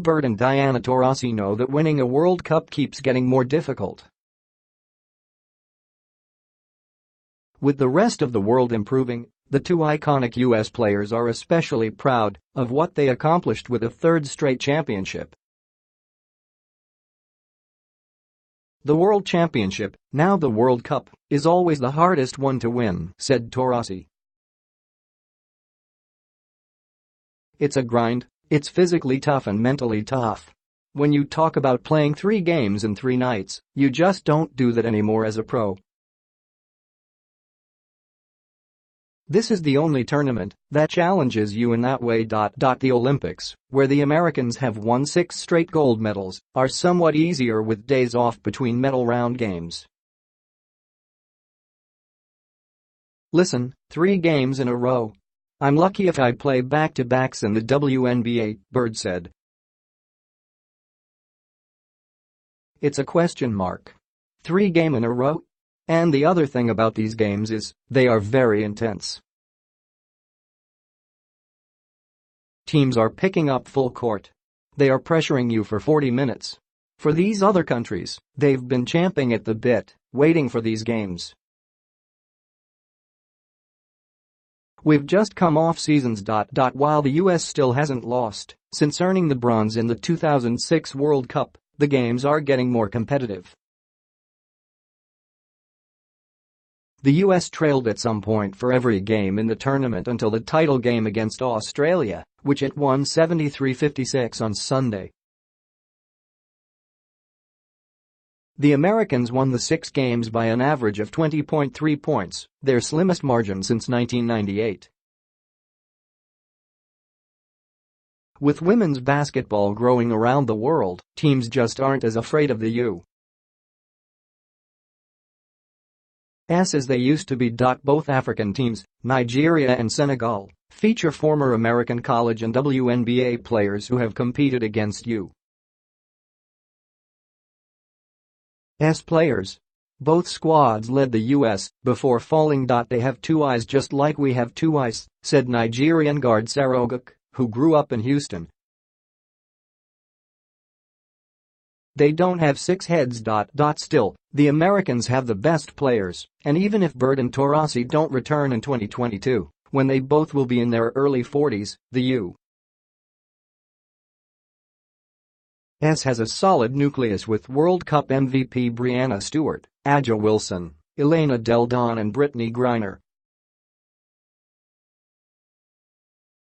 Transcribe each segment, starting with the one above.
Bird and Diana Taurasi know that winning a World Cup keeps getting more difficult. With the rest of the world improving, the two iconic U.S. players are especially proud of what they accomplished with a third straight championship. "The World Championship, now the World Cup, is always the hardest one to win," said Taurasi. "It's a grind, it's physically tough and mentally tough. When you talk about playing 3 games in 3 nights, you just don't do that anymore as a pro. This is the only tournament that challenges you in that way. The Olympics, where the Americans have won 6 straight gold medals, are somewhat easier with days off between medal round games. Listen, 3 games in a row. I'm lucky if I play back-to-backs in the WNBA," Bird said. "It's a question mark. 3 games in a row? And the other thing about these games is, they are very intense. Teams are picking up full court. They are pressuring you for 40 minutes. For these other countries, they've been champing at the bit, waiting for these games. We've just come off seasons. While the US still hasn't lost since earning the bronze in the 2006 World Cup, the games are getting more competitive. The US trailed at some point for every game in the tournament until the title game against Australia, which it won 73-56 on Sunday. The Americans won the 6 games by an average of 20.3 points, their slimmest margin since 1998. With women's basketball growing around the world, teams just aren't as afraid of the U.S. as they used to be. Both African teams, Nigeria and Senegal, feature former American college and WNBA players who have competed against U.S. players. Both squads led the U.S. before falling. They have 2 eyes just like we have 2 eyes, said Nigerian guard Sarah Oguk, who grew up in Houston. They don't have 6 heads. Still, the Americans have the best players, and even if Bird and Taurasi don't return in 2022, when they both will be in their early 40s, the U.S. has a solid nucleus with World Cup MVP Breanna Stewart, A'ja Wilson, Elena Del Don and Brittany Griner.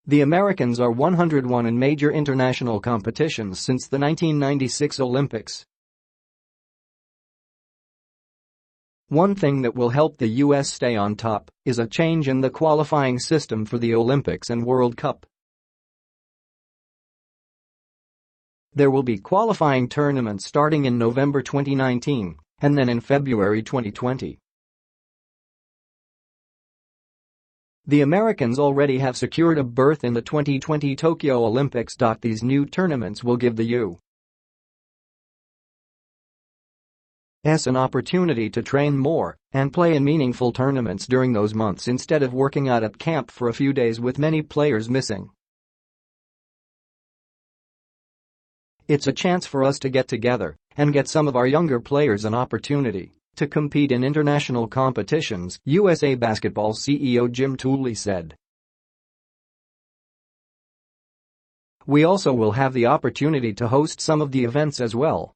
The Americans are 101 in major international competitions since the 1996 Olympics. One thing that will help the U.S. stay on top is a change in the qualifying system for the Olympics and World Cup. There will be qualifying tournaments starting in November 2019 and then in February 2020. The Americans already have secured a berth in the 2020 Tokyo Olympics. These new tournaments will give the U.S. an opportunity to train more and play in meaningful tournaments during those months instead of working out at camp for a few days with many players missing. It's a chance for us to get together and get some of our younger players an opportunity to compete in international competitions, USA Basketball CEO Jim Tooley said. We also will have the opportunity to host some of the events as well.